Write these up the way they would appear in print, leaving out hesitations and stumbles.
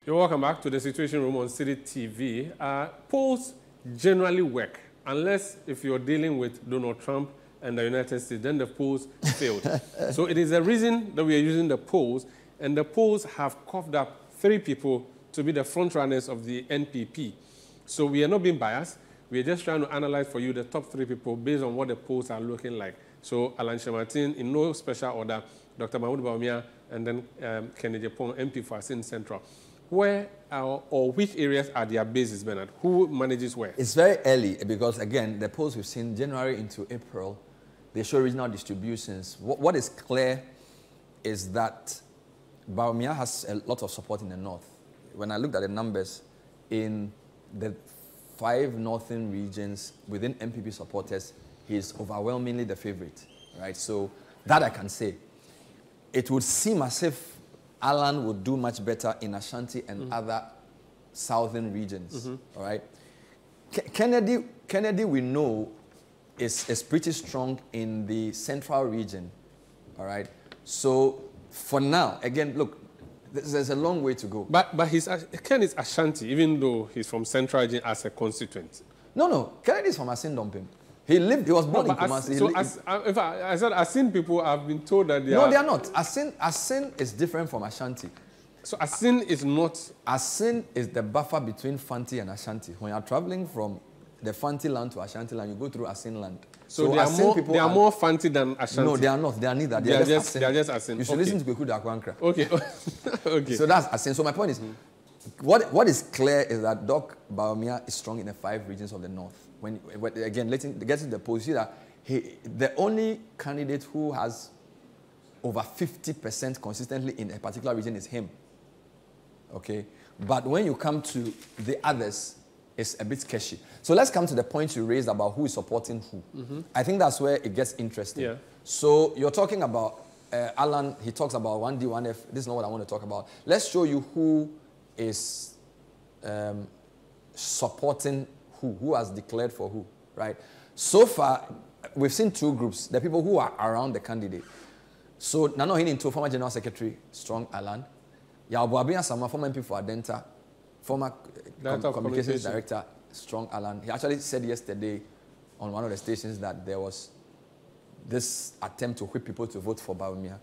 You're welcome back to the Situation Room on Citi TV. Polls generally work, unless if you're dealing with Donald Trump and the United States, then the polls failed. So it is a reason that we are using the polls, and the polls have coughed up 3 people to be the front runners of the NPP. So we are not being biased. We are just trying to analyze for you the top 3 people based on what the polls are looking like. So Alan Shamatin, in no special order, Dr. Mahmoud Bawumia, and then Kenny Japon, MP for Asin Central. Where or which areas are their bases, Bernard? Who manages where? It's very early because, again, the polls we've seen January into April, they show regional distributions. What is clear is that Bawumia has a lot of support in the north. When I looked at the numbers, in the 5 northern regions within NPP supporters, he is overwhelmingly the favorite, right? So that I can say. It would seem as if Alan would do much better in Ashanti and other southern regions, all right? Kennedy, we know, is pretty strong in the central region, all right? So for now, again, look, there's a long way to go. But Ken is Ashanti, even though he's from central region as a constituent. No, Kennedy is from Asin Dompim. He was born in Kumasi. So I said Asin people have been told that they are... No, they are not. Asin is different from Ashanti. So Asin is not... Asin is the buffer between Fanti and Ashanti. When you are traveling from the Fanti land to Ashanti land, you go through Asin land. So they are more Fanti than Ashanti? No, they are not. They are neither. They are just Asin. You should listen to Kweku Dakwankra. Okay. Okay. So that's Asin. So my point is, what is clear is that Doc Bawumia is strong in the 5 regions of the north. Again, get to the polls, see that the only candidate who has over 50% consistently in a particular region is him. Okay? But when you come to the others, it's a bit sketchy. So let's come to the point you raised about who is supporting who. I think that's where it gets interesting. Yeah. So you're talking about Alan, he talks about 1D, 1F. This is not what I want to talk about. Let's show you who is supporting who has declared for who, right? So far, we've seen 2 groups, the people who are around the candidate. So Nano Hininto, former General Secretary, strong Alan. Yabuabia Sama, former MP for Adenta, former Communications Director, strong Alan. He actually said yesterday on one of the stations that there was this attempt to whip people to vote for Bawumia.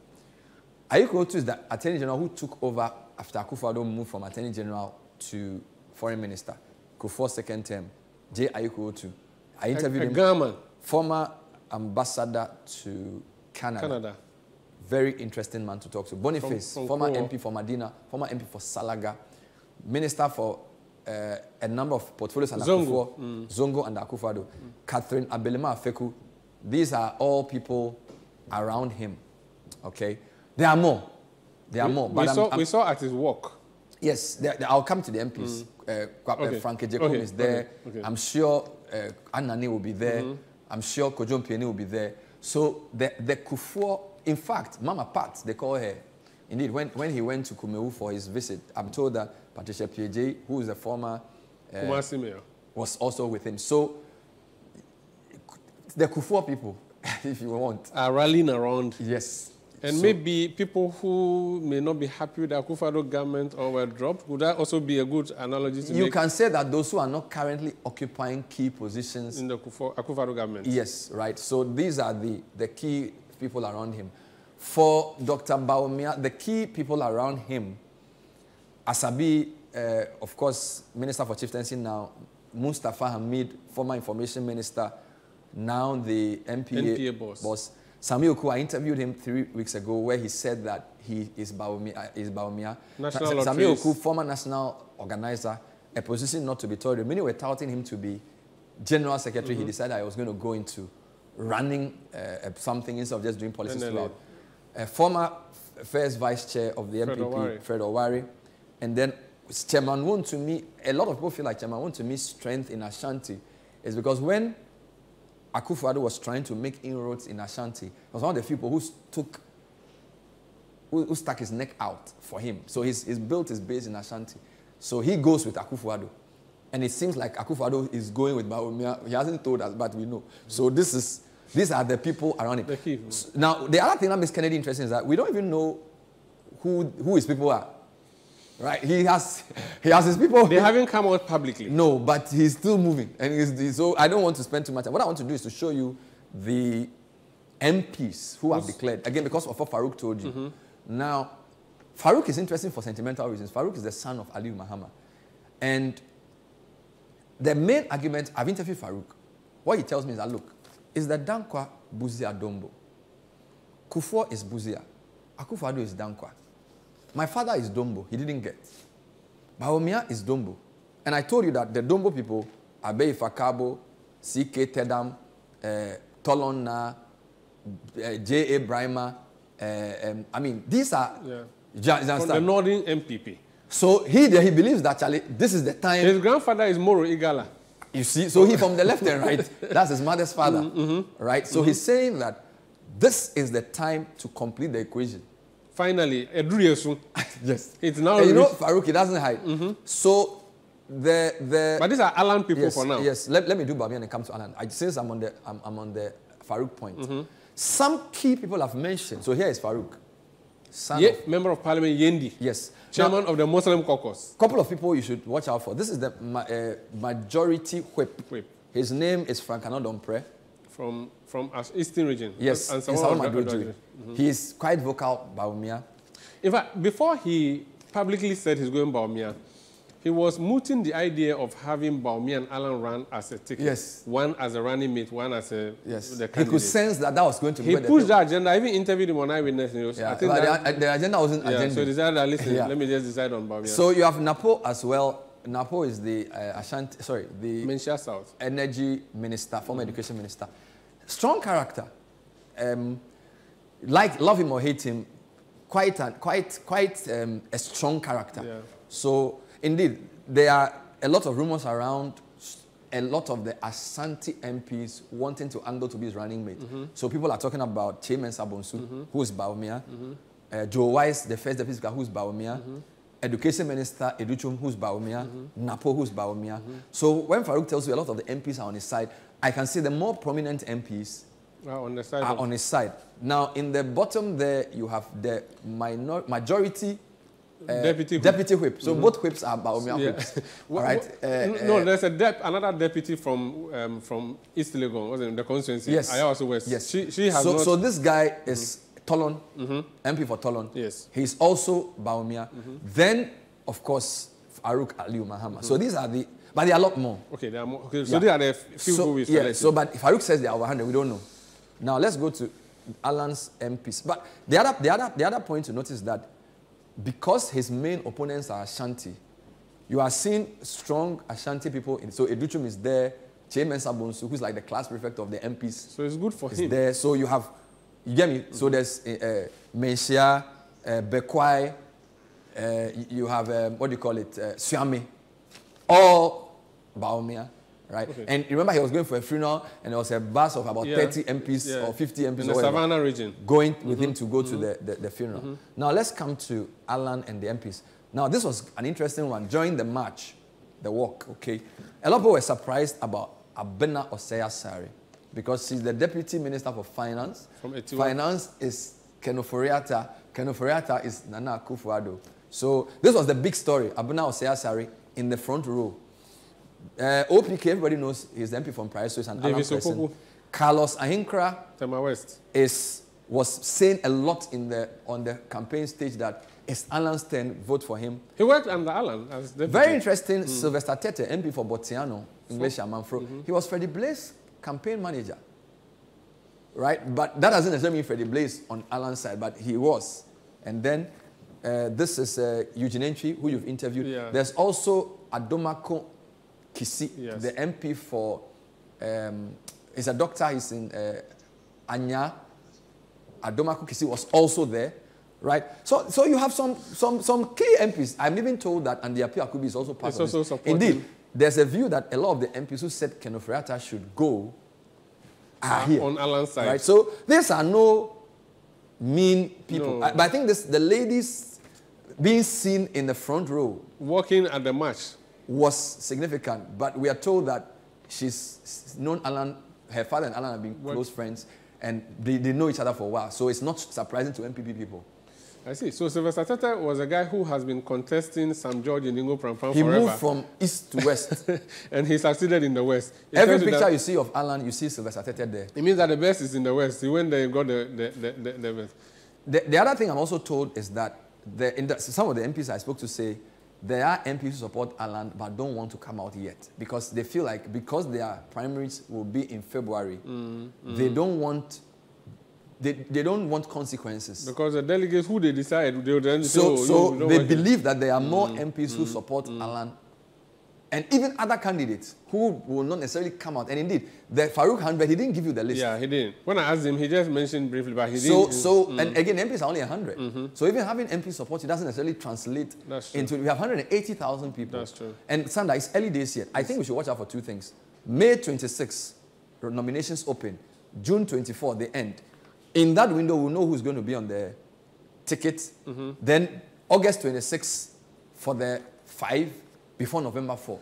Ayiko is the Attorney General who took over after Akufo-Addo moved from Attorney General to Foreign Minister. Kufuor's second term. J. Ayiko. I interviewed him. Former ambassador to Canada. Very interesting man to talk to. Boniface, former MP for Medina, former MP for Salaga, minister for a number of portfolios under Akufo, Zongo and Akufo-Addo. Catherine Abelema Afeku. These are all people around him. Okay? There are more. We saw at his walk. Yes, I'll come to the MPs. Frank Ejekum is there. Okay. I'm sure Anani will be there. I'm sure Kojo Mpieni will be there. So the Kufuor, in fact, Mama Pat, they call her. Indeed, when he went to Kumewu for his visit, I'm told that Patricia P.J., who is the former Kumasi mayor, was also with him. So the Kufuor people, if you want, are rallying around. Yes. And maybe people who may not be happy with the Akufo-Addo government or were dropped, would that also be a good analogy to make? You can say that those who are not currently occupying key positions in the Akufo-Addo government. Yes, right. So these are the key people around him. For Dr. Bawumia, the key people around him, Asabi, of course, Minister for Chieftaincy now, Mustafa Hamid, former Information Minister, now the NPA boss. Sami Oku, I interviewed him 3 weeks ago where he said that he is Bawumia. Sami Oku, former national organizer, a position not to be told. Many were touting him to be general secretary. He decided I was going to go into running something instead of just doing policies throughout. Former first vice chair of the NPP, Fred Owari. And then Chairman Wontumi, a lot of people feel like Chairman Wontumi's strength in Ashanti is because when Akufo-Addo was trying to make inroads in Ashanti, he was one of the few people who stuck his neck out for him. So he's built his base in Ashanti. So he goes with Akufo-Addo. And it seems like Akufo-Addo is going with Bawumia. He hasn't told us, but we know. So these are the people around him. Now, the other thing that makes Kennedy interesting is that we don't even know who his people are. right? He has his people. They haven't come out publicly. No, but he's still moving. And so I don't want to spend too much time. What I want to do is to show you the MPs who have declared. Again, because of what Farouk told you. Now, Farouk is interesting for sentimental reasons. Farouk is the son of Aliyu Mahama. And the main argument, I've interviewed Farouk. What he tells me is that, look, is that Dankwa Buzia Dombo. Kufuor is Buzia. Akufo-Addo is Dankwa. My father is Dombo. He didn't get. Bawumia is Dombo. And I told you that the Dombo people, Abe Ifakabo, C.K. Tedam, Tolonna, J.A. Brima, I mean, these are... Yeah. From the Northern NPP. So he believes that, Charlie, this is the time... His grandfather is Moro Igala. You see? So he from the left and right. That's his mother's father. Right? So he's saying that this is the time to complete the equation. Finally, Edru yes. It's now... And you know, Farouk, he doesn't hide. So But these are Alan people for now. Yes. Let me do Bawumia and come to Alan. Since I'm on the Farouk point. Some key people have mentioned. So here is Farouk. Member of Parliament Yendi. Yes. Chairman of the Muslim caucus. Couple of people you should watch out for. This is the majority whip. His name is Frank Anodompre. From Eastern region. Yes. And he is quite vocal, Bawumia. In fact, before he publicly said he's going Bawumia, he was mooting the idea of having Bawumia and Alan run as a ticket. Yes. One as a running mate, one as a the candidate. He could sense that was going to be... He pushed that agenda. I even interviewed him on Eyewitness News. Yeah, I think the agenda wasn't agenda. So he decided that, listen, let me just decide on Bawumia. So you have Napo as well. Napo is the the Menchia South energy minister, former education minister. Strong character. Love him or hate him, quite a strong character. Yeah. So indeed, there are a lot of rumors around. A lot of the Ashanti MPs wanting to angle to be his running mate. So people are talking about Chairman Sabonsu, who is Bawumia, Joe Wise, the first deputy speaker, who is Bawumia, Education Minister Educhum, who's Bawumia, Napo, who's Bawumia. So when Farouk tells you a lot of the MPs are on his side, I can see the more prominent MPs are on his side. Now, in the bottom there, you have the majority deputy whip. So both whips are Bawumia whips. All right. No, there's another deputy from East Legon, wasn't it? The constituency. Yes. Ayawaso West. Yes. She has so this guy is Tolon, MP for Tolon. Yes. He's also Bawumia. Then, of course, Farouk Aliyu Mahama. So these are the... But there are a lot more. Okay, there are more. Okay, so there are the few who we selected. So, but Farouk says there are over 100. We don't know. Now, let's go to Alan's MPs. But the other point to notice is that because his main opponents are Ashanti, you are seeing strong Ashanti people. So Educhum is there. Chairman Sabonsu, who's like the class prefect of the MPs. So it's good for him. Is there. So you have, you get me? So there's Menchia, Bekwai, you have, what do you call it, Suame. All Bawumia, right? Okay. And remember, he was going for a funeral, and there was a bus of about 30 MPs or 50 MPs in the Savannah region going with him to go to the funeral. Now, let's come to Alan and the MPs. Now, this was an interesting one. During the march, the walk, okay, a lot of people were surprised about Abena Osei-Asare because she's the Deputy Minister for Finance. From Etiwa. Finance is Kenoforiata. Kenoforiata is Nana Akufo-Addo. So this was the big story. Abena Osei-Asare in the front row. OPK, everybody knows he's the MP from Praia, so he's an Alan person. Carlos Ahinkra Tema West was saying a lot on the campaign stage that it's Alan's turn, vote for him. He worked under Alan as deputy. Very interesting. Sylvester Tete, MP for Botiano, English Amanfro. He was Freddie Blaise campaign manager. Right? But that doesn't necessarily mean Freddie Blaise on Alan's side, but he was. And then this is Eugene Entry, who you've interviewed. Yeah. There's also Adomako Kisi, yes, the MP for, he's a doctor, he's in Anya. Adomako Kisi was also there, right? So you have some key MPs. I'm even told that Andiapi Akubi is also part of this. Indeed, there's a view that a lot of the MPs who said Kenoforiata should go are here. On Alan's side. Right? So these are no mean people. No. But I think the ladies being seen in the front row walking at the march was significant. But we are told that she's known Alan, her father and Alan have been close friends, and they know each other for a while. So it's not surprising to NPP people. I see. So Sylvester Tete was a guy who has been contesting Sam George in Ingo Pram He forever. moved from east to west. And he succeeded in the West. Every picture you see of Alan, you see Sylvester Tete there. It means that the best is in the West. He went there and got the best. The other thing I'm also told is that some of the MPs I spoke to say there are MPs who support Alan but don't want to come out yet because they feel like because their primaries will be in February, they don't want consequences. Because the delegates who they decide, they will then they believe that there are more MPs who support Alan and even other candidates who will not necessarily come out. And indeed, the Farouk 100, he didn't give you the list. Yeah, he didn't. When I asked him, he just mentioned briefly, but he didn't. And again, MPs are only 100. So even having MP support, it doesn't necessarily translate into, we have 180,000 people. That's true. And Sandra, it's early days yet. I think we should watch out for two things. May 26, nominations open. June 24, they end. In that window, we'll know who's going to be on the ticket. Then August 26 for the 5 before November 4.